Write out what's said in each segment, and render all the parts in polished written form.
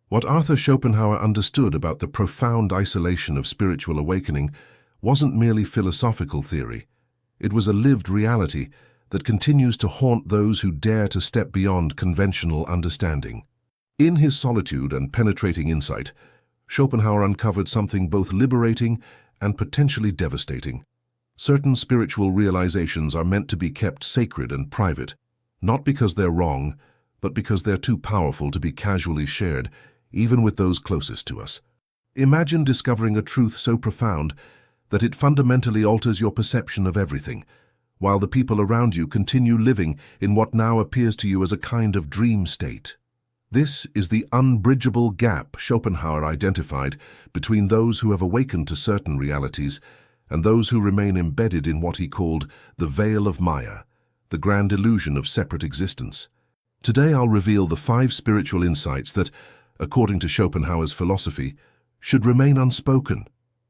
What Arthur Schopenhauer understood about the profound isolation of spiritual awakening wasn't merely philosophical theory. It was a lived reality that continues to haunt those who dare to step beyond conventional understanding. In his solitude and penetrating insight, Schopenhauer uncovered something both liberating and potentially devastating. Certain spiritual realizations are meant to be kept sacred and private, not because they're wrong, but because they're too powerful to be casually shared, even with those closest to us. Imagine discovering a truth so profound that it fundamentally alters your perception of everything, while the people around you continue living in what now appears to you as a kind of dream state. This is the unbridgeable gap Schopenhauer identified between those who have awakened to certain realities and those who remain embedded in what he called the veil of Maya, the grand illusion of separate existence. Today I'll reveal the 5 spiritual insights that, according to Schopenhauer's philosophy, should remain unspoken,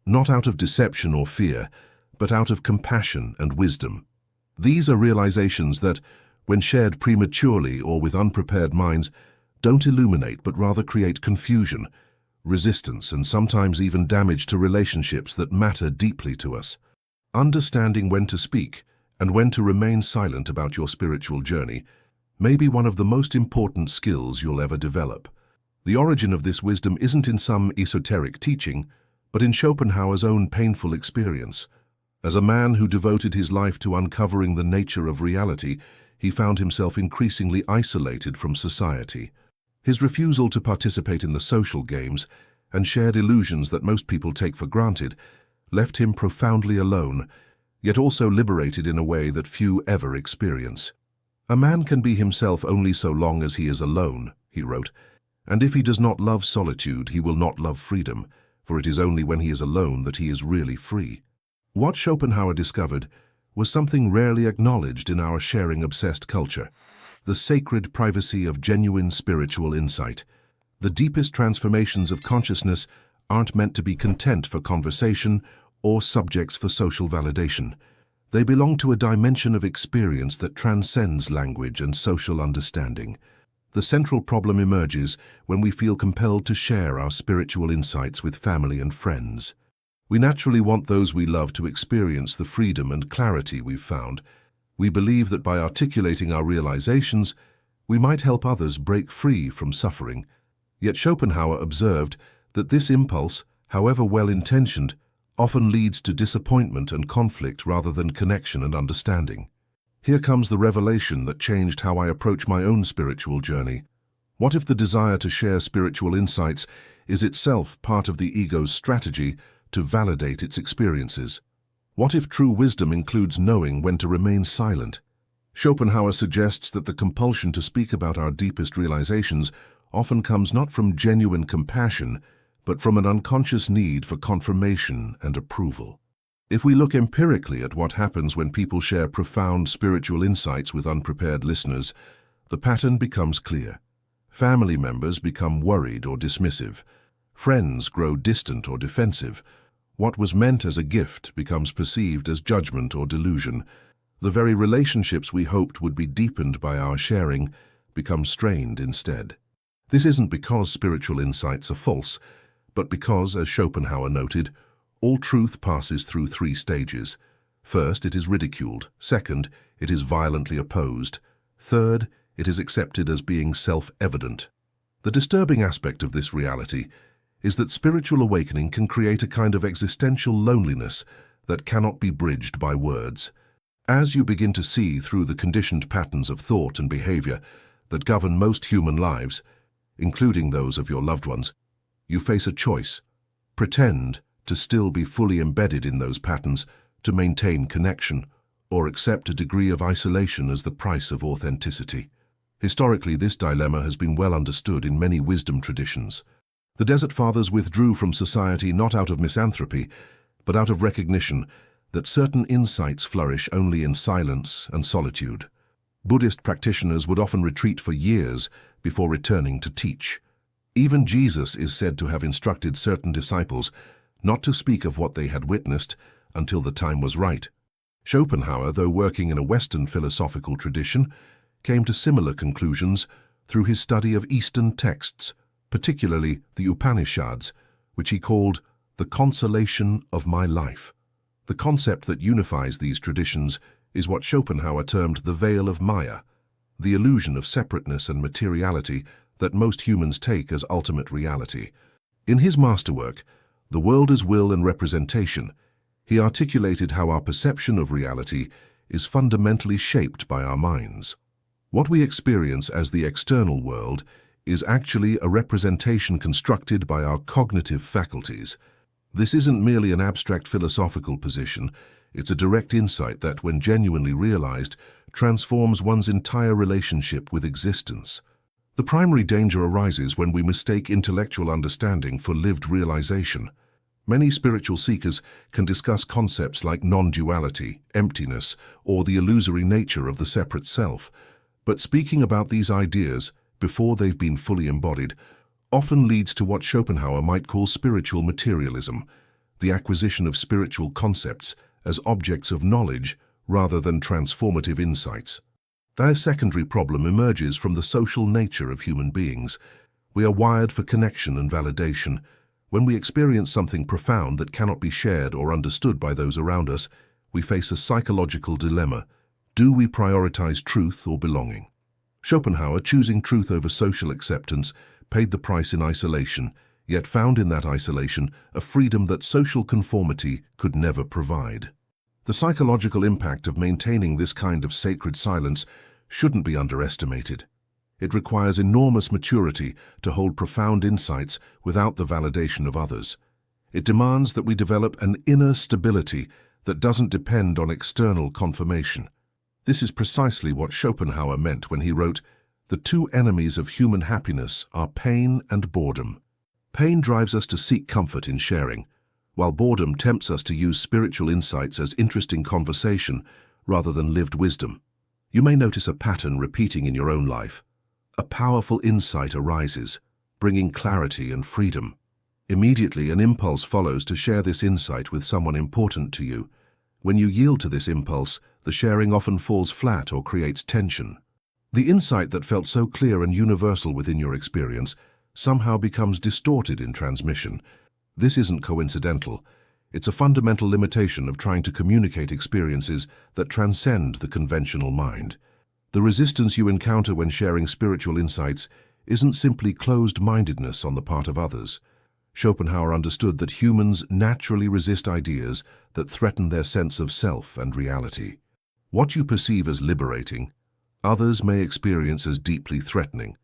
not out of deception or fear, but out of compassion and wisdom. These are realizations that, when shared prematurely or with unprepared minds, don't illuminate but rather create confusion, resistance, and sometimes even damage to relationships that matter deeply to us. Understanding when to speak and when to remain silent about your spiritual journey may be one of the most important skills you'll ever develop. The origin of this wisdom isn't in some esoteric teaching, but in Schopenhauer's own painful experience. As a man who devoted his life to uncovering the nature of reality, he found himself increasingly isolated from society. His refusal to participate in the social games and shared illusions that most people take for granted left him profoundly alone, yet also liberated in a way that few ever experience. "A man can be himself only so long as he is alone," he wrote, "and if he does not love solitude, he will not love freedom, for it is only when he is alone that he is really free." What Schopenhauer discovered was something rarely acknowledged in our sharing-obsessed culture: the sacred privacy of genuine spiritual insight. The deepest transformations of consciousness aren't meant to be content for conversation or subjects for social validation. They belong to a dimension of experience that transcends language and social understanding. The central problem emerges when we feel compelled to share our spiritual insights with family and friends. We naturally want those we love to experience the freedom and clarity we've found. We believe that by articulating our realizations, we might help others break free from suffering. Yet Schopenhauer observed that this impulse, however well-intentioned, often leads to disappointment and conflict rather than connection and understanding. Here comes the revelation that changed how I approach my own spiritual journey. What if the desire to share spiritual insights is itself part of the ego's strategy to validate its experiences? What if true wisdom includes knowing when to remain silent? Schopenhauer suggests that the compulsion to speak about our deepest realizations often comes not from genuine compassion, but from an unconscious need for confirmation and approval. If we look empirically at what happens when people share profound spiritual insights with unprepared listeners, the pattern becomes clear. Family members become worried or dismissive. Friends grow distant or defensive. What was meant as a gift becomes perceived as judgment or delusion. The very relationships we hoped would be deepened by our sharing become strained instead. This isn't because spiritual insights are false, but because, as Schopenhauer noted, all truth passes through 3 stages. First, it is ridiculed. Second, it is violently opposed. Third, it is accepted as being self-evident. The disturbing aspect of this reality is that spiritual awakening can create a kind of existential loneliness that cannot be bridged by words. As you begin to see through the conditioned patterns of thought and behavior that govern most human lives, including those of your loved ones, you face a choice: pretend to still be fully embedded in those patterns to maintain connection, or accept a degree of isolation as the price of authenticity. Historically, this dilemma has been well understood in many wisdom traditions. The Desert Fathers withdrew from society not out of misanthropy, but out of recognition that certain insights flourish only in silence and solitude. Buddhist practitioners would often retreat for years before returning to teach. Even Jesus is said to have instructed certain disciples not to speak of what they had witnessed until the time was right. Schopenhauer, though working in a Western philosophical tradition, came to similar conclusions through his study of Eastern texts, particularly the Upanishads, which he called the consolation of my life. The concept that unifies these traditions is what Schopenhauer termed the veil of Maya, the illusion of separateness and materiality that most humans take as ultimate reality. In his masterwork, The World as Will and Representation, he articulated how our perception of reality is fundamentally shaped by our minds. What we experience as the external world is actually a representation constructed by our cognitive faculties. This isn't merely an abstract philosophical position, it's a direct insight that, when genuinely realized, transforms one's entire relationship with existence. The primary danger arises when we mistake intellectual understanding for lived realization. Many spiritual seekers can discuss concepts like non-duality, emptiness, or the illusory nature of the separate self, but speaking about these ideas before they've been fully embodied often leads to what Schopenhauer might call spiritual materialism, the acquisition of spiritual concepts as objects of knowledge rather than transformative insights. Their secondary problem emerges from the social nature of human beings. We are wired for connection and validation. When we experience something profound that cannot be shared or understood by those around us, we face a psychological dilemma. Do we prioritize truth or belonging? Schopenhauer, choosing truth over social acceptance, paid the price in isolation, yet found in that isolation a freedom that social conformity could never provide. The psychological impact of maintaining this kind of sacred silence shouldn't be underestimated. It requires enormous maturity to hold profound insights without the validation of others. It demands that we develop an inner stability that doesn't depend on external confirmation. This is precisely what Schopenhauer meant when he wrote, "The two enemies of human happiness are pain and boredom." Pain drives us to seek comfort in sharing, while boredom tempts us to use spiritual insights as interesting conversation rather than lived wisdom. You may notice a pattern repeating in your own life. A powerful insight arises, bringing clarity and freedom. Immediately, an impulse follows to share this insight with someone important to you. When you yield to this impulse, the sharing often falls flat or creates tension. The insight that felt so clear and universal within your experience somehow becomes distorted in transmission. This isn't coincidental. It's a fundamental limitation of trying to communicate experiences that transcend the conventional mind. The resistance you encounter when sharing spiritual insights isn't simply closed-mindedness on the part of others. Schopenhauer understood that humans naturally resist ideas that threaten their sense of self and reality. What you perceive as liberating, others may experience as deeply threatening.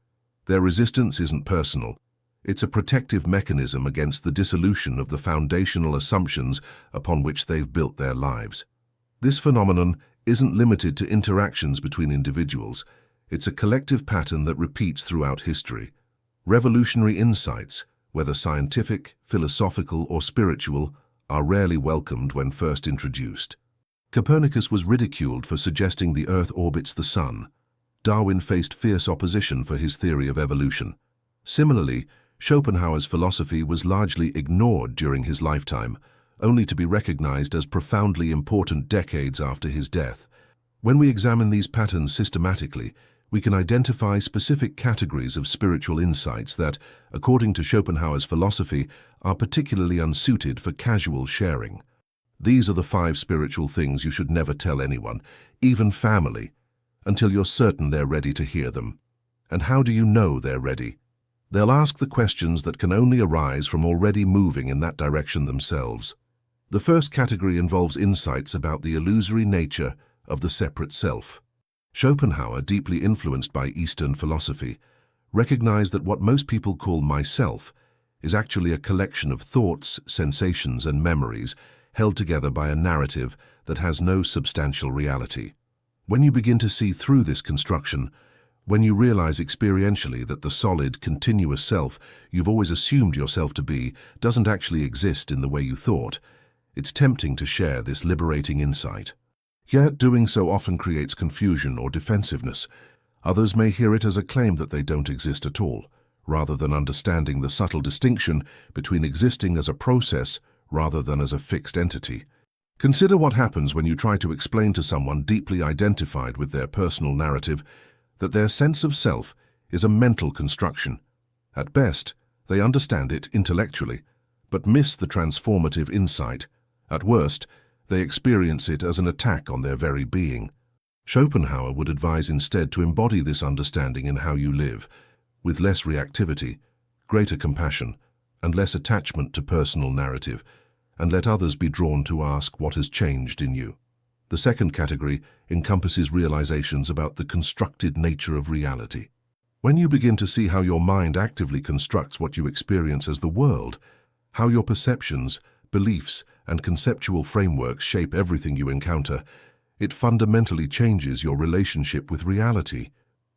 Their resistance isn't personal. It's a protective mechanism against the dissolution of the foundational assumptions upon which they've built their lives. This phenomenon isn't limited to interactions between individuals. It's a collective pattern that repeats throughout history. Revolutionary insights, whether scientific, philosophical, or spiritual, are rarely welcomed when first introduced. Copernicus was ridiculed for suggesting the Earth orbits the Sun. Darwin faced fierce opposition for his theory of evolution. Similarly, Schopenhauer's philosophy was largely ignored during his lifetime, only to be recognized as profoundly important decades after his death. When we examine these patterns systematically, we can identify specific categories of spiritual insights that, according to Schopenhauer's philosophy, are particularly unsuited for casual sharing. These are the 5 spiritual things you should never tell anyone, even family, until you're certain they're ready to hear them. And how do you know they're ready? They'll ask the questions that can only arise from already moving in that direction themselves. The first category involves insights about the illusory nature of the separate self. Schopenhauer, deeply influenced by Eastern philosophy, recognized that what most people call myself is actually a collection of thoughts, sensations, and memories held together by a narrative that has no substantial reality. When you begin to see through this construction, when you realize experientially that the solid, continuous self you've always assumed yourself to be doesn't actually exist in the way you thought, it's tempting to share this liberating insight. Yet doing so often creates confusion or defensiveness. Others may hear it as a claim that they don't exist at all, rather than understanding the subtle distinction between existing as a process rather than as a fixed entity. Consider what happens when you try to explain to someone deeply identified with their personal narrative that their sense of self is a mental construction. At best, They understand it intellectually, but miss the transformative insight. At worst, they experience it as an attack on their very being. Schopenhauer would advise instead to embody this understanding in how you live, with less reactivity, greater compassion, and less attachment to personal narrative, and let others be drawn to ask what has changed in you. The second category encompasses realizations about the constructed nature of reality. When you begin to see how your mind actively constructs what you experience as the world, how your perceptions, beliefs, and conceptual frameworks shape everything you encounter, it fundamentally changes your relationship with reality.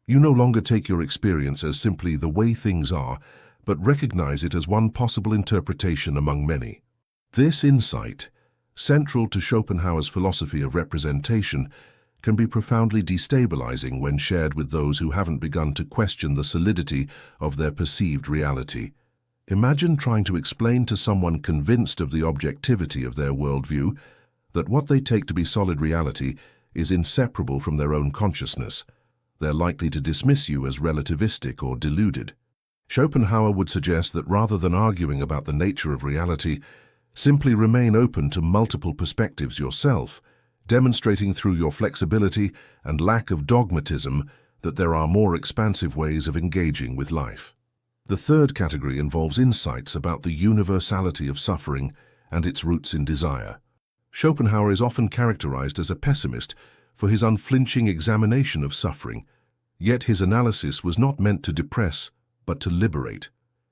You no longer take your experience as simply the way things are, but recognize it as one possible interpretation among many. This insight, central to Schopenhauer's philosophy of representation, can be profoundly destabilizing when shared with those who haven't begun to question the solidity of their perceived reality. Imagine trying to explain to someone convinced of the objectivity of their worldview that what they take to be solid reality is inseparable from their own consciousness. They're likely to dismiss you as relativistic or deluded. Schopenhauer would suggest that rather than arguing about the nature of reality, simply remain open to multiple perspectives yourself, demonstrating through your flexibility and lack of dogmatism that there are more expansive ways of engaging with life. The third category involves insights about the universality of suffering and its roots in desire. Schopenhauer is often characterized as a pessimist for his unflinching examination of suffering, yet his analysis was not meant to depress, but to liberate.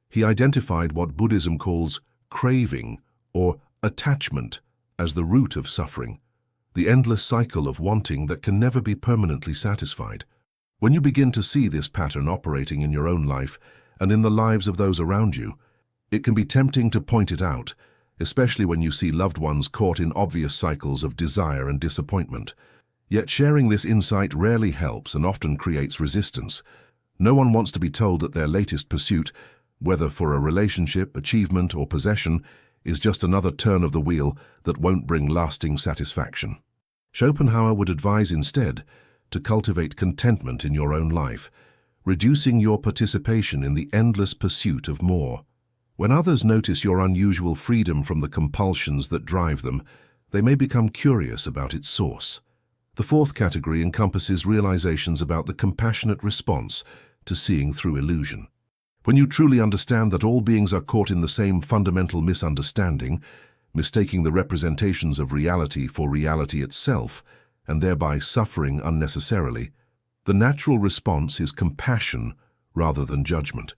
He identified what Buddhism calls craving or attachment as the root of suffering, the endless cycle of wanting that can never be permanently satisfied. When you begin to see this pattern operating in your own life and in the lives of those around you, it can be tempting to point it out, especially when you see loved ones caught in obvious cycles of desire and disappointment. Yet sharing this insight rarely helps and often creates resistance. No one wants to be told that their latest pursuit, whether for a relationship, achievement, or possession, is just another turn of the wheel that won't bring lasting satisfaction. Schopenhauer would advise instead to cultivate contentment in your own life, reducing your participation in the endless pursuit of more. When others notice your unusual freedom from the compulsions that drive them, they may become curious about its source. The fourth category encompasses realizations about the compassionate response to seeing through illusion. When you truly understand that all beings are caught in the same fundamental misunderstanding, mistaking the representations of reality for reality itself, and thereby suffering unnecessarily, the natural response is compassion rather than judgment.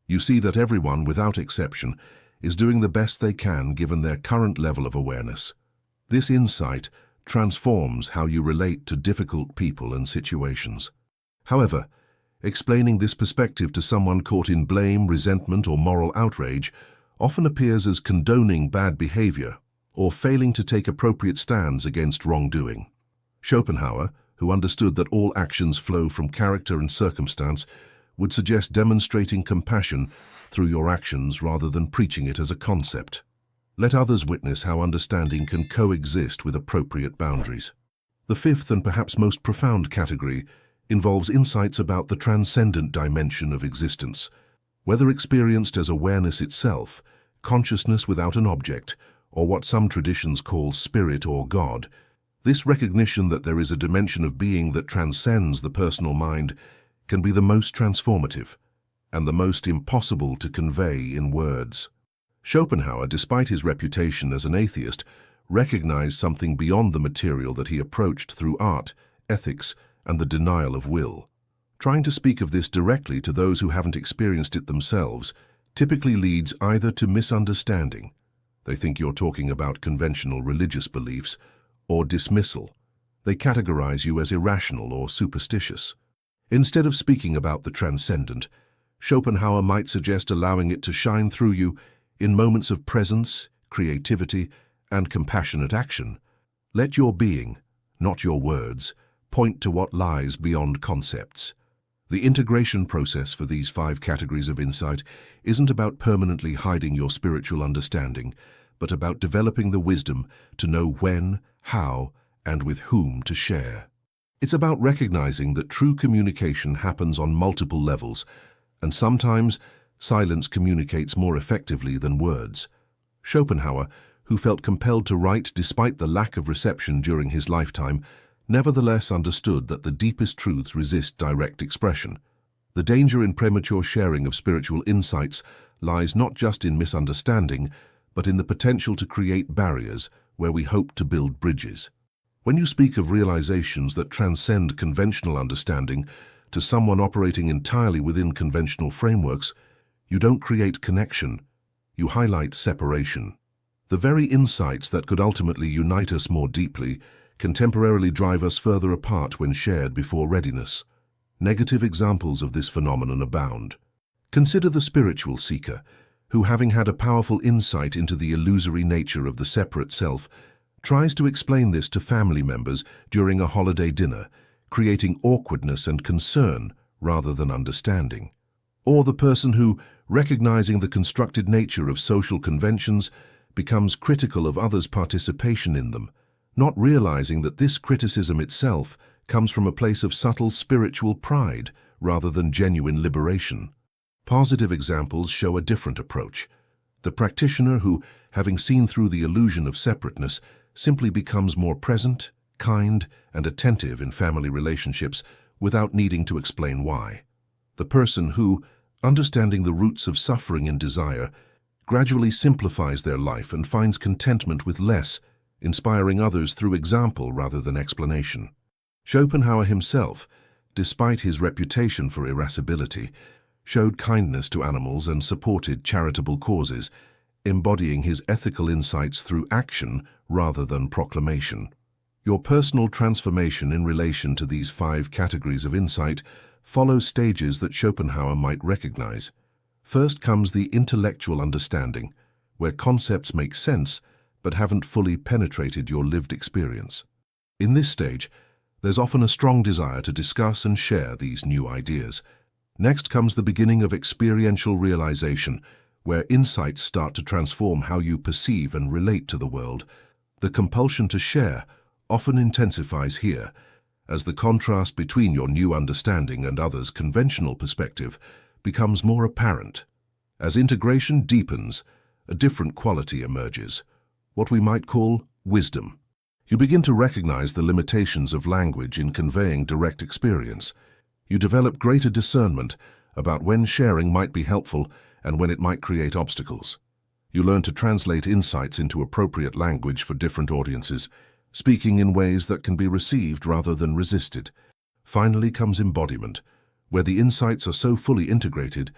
You see that everyone, without exception, is doing the best they can given their current level of awareness. This insight transforms how you relate to difficult people and situations. However, explaining this perspective to someone caught in blame, resentment, or moral outrage often appears as condoning bad behavior or failing to take appropriate stands against wrongdoing. Schopenhauer, who understood that all actions flow from character and circumstance, would suggest demonstrating compassion through your actions rather than preaching it as a concept. Let others witness how understanding can coexist with appropriate boundaries. The fifth and perhaps most profound category involves insights about the transcendent dimension of existence. Whether experienced as awareness itself, consciousness without an object, or what some traditions call spirit or God, this recognition that there is a dimension of being that transcends the personal mind can be the most transformative and the most impossible to convey in words. Schopenhauer, despite his reputation as an atheist, recognized something beyond the material that he approached through art, ethics, and the denial of will. Trying to speak of this directly to those who haven't experienced it themselves typically leads either to misunderstanding, they think you're talking about conventional religious beliefs, or dismissal. They categorize you as irrational or superstitious. Instead of speaking about the transcendent, Schopenhauer might suggest allowing it to shine through you in moments of presence, creativity, and compassionate action. Let your being, not your words, point to what lies beyond concepts. The integration process for these 5 categories of insight isn't about permanently hiding your spiritual understanding, but about developing the wisdom to know when, how, and with whom to share. It's about recognizing that true communication happens on multiple levels, and sometimes Silence communicates more effectively than words. Schopenhauer, who felt compelled to write despite the lack of reception during his lifetime, nevertheless understood that the deepest truths resist direct expression. The danger in premature sharing of spiritual insights lies not just in misunderstanding, but in the potential to create barriers where we hope to build bridges. When you speak of realizations that transcend conventional understanding to someone operating entirely within conventional frameworks, you don't create connection, you highlight separation. The very insights that could ultimately unite us more deeply can temporarily drive us further apart when shared before readiness. Negative examples of this phenomenon abound. Consider the spiritual seeker, who, having had a powerful insight into the illusory nature of the separate self, tries to explain this to family members during a holiday dinner, creating awkwardness and concern rather than understanding. Or the person who, recognizing the constructed nature of social conventions, becomes critical of others' participation in them, not realizing that this criticism itself comes from a place of subtle spiritual pride rather than genuine liberation. Positive examples show a different approach. The practitioner who, having seen through the illusion of separateness, simply becomes more present, kind, and attentive in family relationships without needing to explain why. The person who, understanding the roots of suffering and desire, gradually simplifies their life and finds contentment with less, inspiring others through example rather than explanation. Schopenhauer himself, despite his reputation for irascibility, showed kindness to animals and supported charitable causes, embodying his ethical insights through action rather than proclamation. Your personal transformation in relation to these 5 categories of insight follows stages that Schopenhauer might recognize. First comes the intellectual understanding, where concepts make sense but haven't fully penetrated your lived experience. In this stage, there's often a strong desire to discuss and share these new ideas. Next comes the beginning of experiential realization, where insights start to transform how you perceive and relate to the world. The compulsion to share often intensifies here, as the contrast between your new understanding and others' conventional perspective becomes more apparent. As integration deepens, a different quality emerges, what we might call wisdom. You begin to recognize the limitations of language in conveying direct experience. You develop greater discernment about when sharing might be helpful and when it might create obstacles. You learn to translate insights into appropriate language for different audiences, speaking in ways that can be received rather than resisted. Finally comes embodiment, where the insights are so fully integrated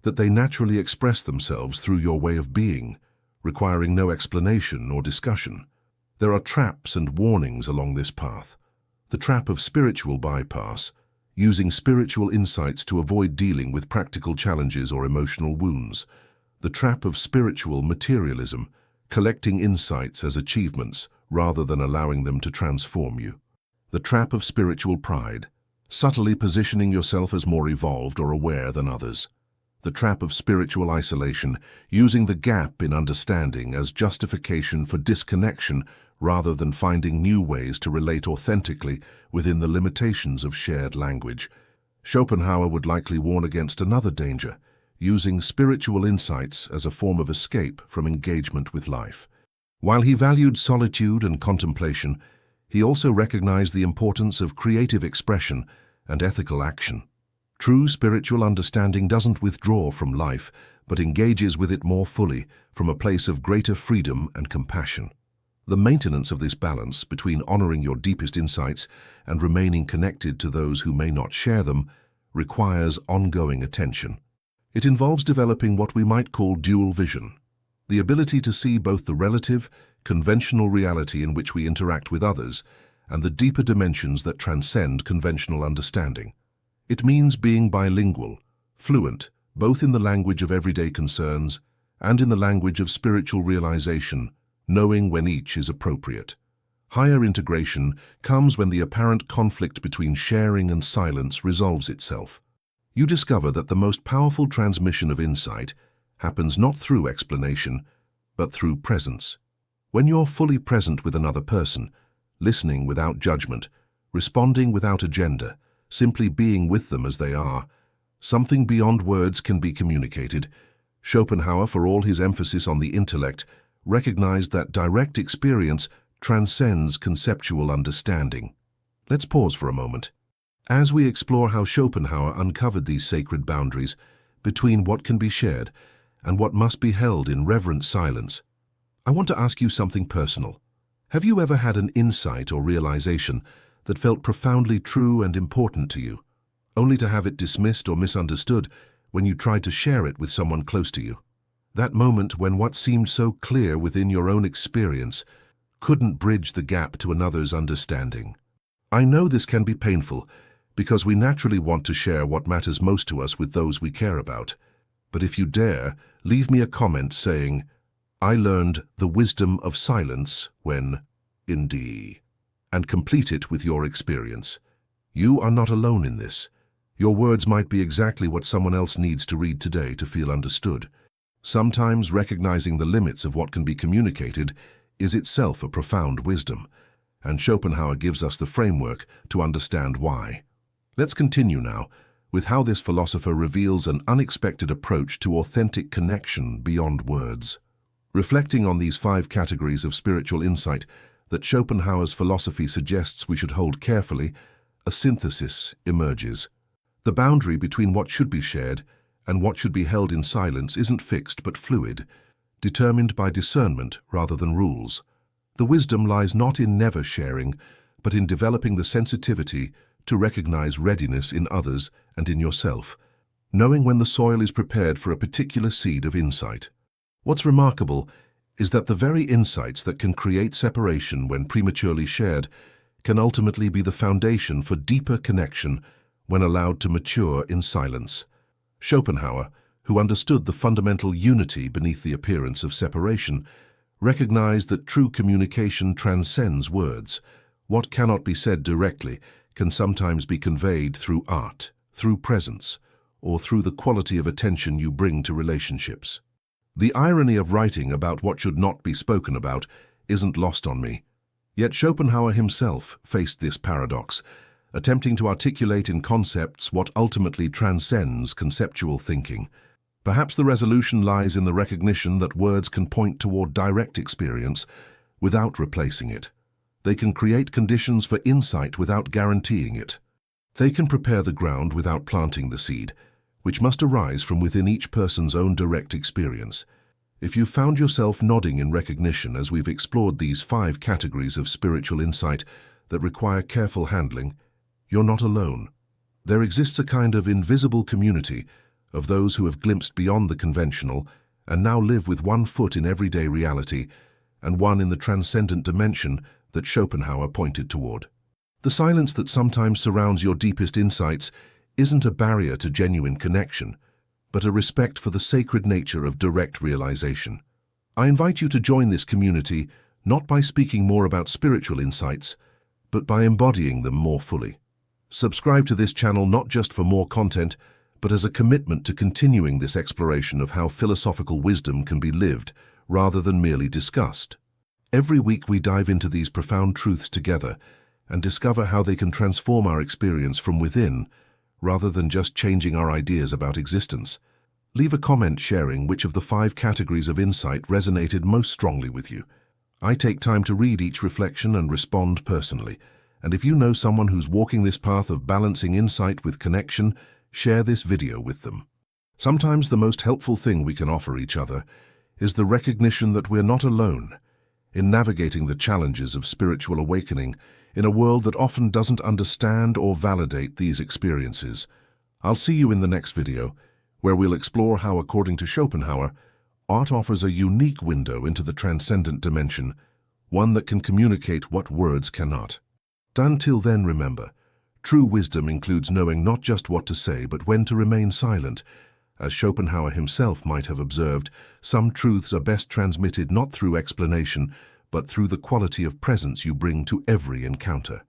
that they naturally express themselves through your way of being, requiring no explanation or discussion. There are traps and warnings along this path. The trap of spiritual bypass, using spiritual insights to avoid dealing with practical challenges or emotional wounds. The trap of spiritual materialism, collecting insights as achievements rather than allowing them to transform you. The trap of spiritual pride, subtly positioning yourself as more evolved or aware than others. The trap of spiritual isolation, using the gap in understanding as justification for disconnection rather than finding new ways to relate authentically within the limitations of shared language. Schopenhauer would likely warn against another danger, using spiritual insights as a form of escape from engagement with life. While he valued solitude and contemplation, he also recognized the importance of creative expression and ethical action. True spiritual understanding doesn't withdraw from life, but engages with it more fully from a place of greater freedom and compassion. The maintenance of this balance between honoring your deepest insights and remaining connected to those who may not share them requires ongoing attention. It involves developing what we might call dual vision, the ability to see both the relative, conventional reality in which we interact with others and the deeper dimensions that transcend conventional understanding. It means being bilingual, fluent, both in the language of everyday concerns and in the language of spiritual realization, knowing when each is appropriate. Higher integration comes when the apparent conflict between sharing and silence resolves itself. You discover that the most powerful transmission of insight happens not through explanation, but through presence. When you're fully present with another person, listening without judgment, responding without agenda, simply being with them as they are, Something beyond words can be communicated. Schopenhauer, for all his emphasis on the intellect, recognized that direct experience transcends conceptual understanding. Let's pause for a moment. As we explore how Schopenhauer uncovered these sacred boundaries between what can be shared and what must be held in reverent silence, I want to ask you something personal. Have you ever had an insight or realization that felt profoundly true and important to you, only to have it dismissed or misunderstood when you tried to share it with someone close to you? That moment when what seemed so clear within your own experience couldn't bridge the gap to another's understanding. I know this can be painful because we naturally want to share what matters most to us with those we care about. But if you dare, leave me a comment saying, "I learned the wisdom of silence when indeed," and complete it with your experience. You are not alone in this. Your words might be exactly what someone else needs to read today to feel understood. Sometimes recognizing the limits of what can be communicated is itself a profound wisdom, and Schopenhauer gives us the framework to understand why. Let's continue now with how this philosopher reveals an unexpected approach to authentic connection beyond words. Reflecting on these 5 categories of spiritual insight that Schopenhauer's philosophy suggests we should hold carefully, a synthesis emerges. The boundary between what should be shared and what should be held in silence isn't fixed but fluid, determined by discernment rather than rules. The wisdom lies not in never sharing, but in developing the sensitivity to recognize readiness in others and in yourself, knowing when the soil is prepared for a particular seed of insight. What's remarkable is that the very insights that can create separation when prematurely shared can ultimately be the foundation for deeper connection when allowed to mature in silence. Schopenhauer, who understood the fundamental unity beneath the appearance of separation, recognized that true communication transcends words. What cannot be said directly can sometimes be conveyed through art, through presence, or through the quality of attention you bring to relationships. The irony of writing about what should not be spoken about isn't lost on me. Yet Schopenhauer himself faced this paradox, attempting to articulate in concepts what ultimately transcends conceptual thinking. Perhaps the resolution lies in the recognition that words can point toward direct experience without replacing it. They can create conditions for insight without guaranteeing it. They can prepare the ground without planting the seed, which must arise from within each person's own direct experience. If you found yourself nodding in recognition as we've explored these 5 categories of spiritual insight that require careful handling, you're not alone. There exists a kind of invisible community of those who have glimpsed beyond the conventional and now live with one foot in everyday reality and one in the transcendent dimension that Schopenhauer pointed toward. The silence that sometimes surrounds your deepest insights isn't a barrier to genuine connection, but a respect for the sacred nature of direct realization. I invite you to join this community not by speaking more about spiritual insights, but by embodying them more fully. Subscribe to this channel not just for more content, but as a commitment to continuing this exploration of how philosophical wisdom can be lived rather than merely discussed. Every week we dive into these profound truths together and discover how they can transform our experience from within, rather than just changing our ideas about existence. Leave a comment sharing which of the 5 categories of insight resonated most strongly with you. I take time to read each reflection and respond personally, and if you know someone who's walking this path of balancing insight with connection, share this video with them. Sometimes the most helpful thing we can offer each other is the recognition that we're not alone in navigating the challenges of spiritual awakening in a world that often doesn't understand or validate these experiences. I'll see you in the next video, where we'll explore how, according to Schopenhauer, art offers a unique window into the transcendent dimension, one that can communicate what words cannot. Until then, remember, true wisdom includes knowing not just what to say, but when to remain silent. As Schopenhauer himself might have observed, some truths are best transmitted not through explanation, but through the quality of presence you bring to every encounter.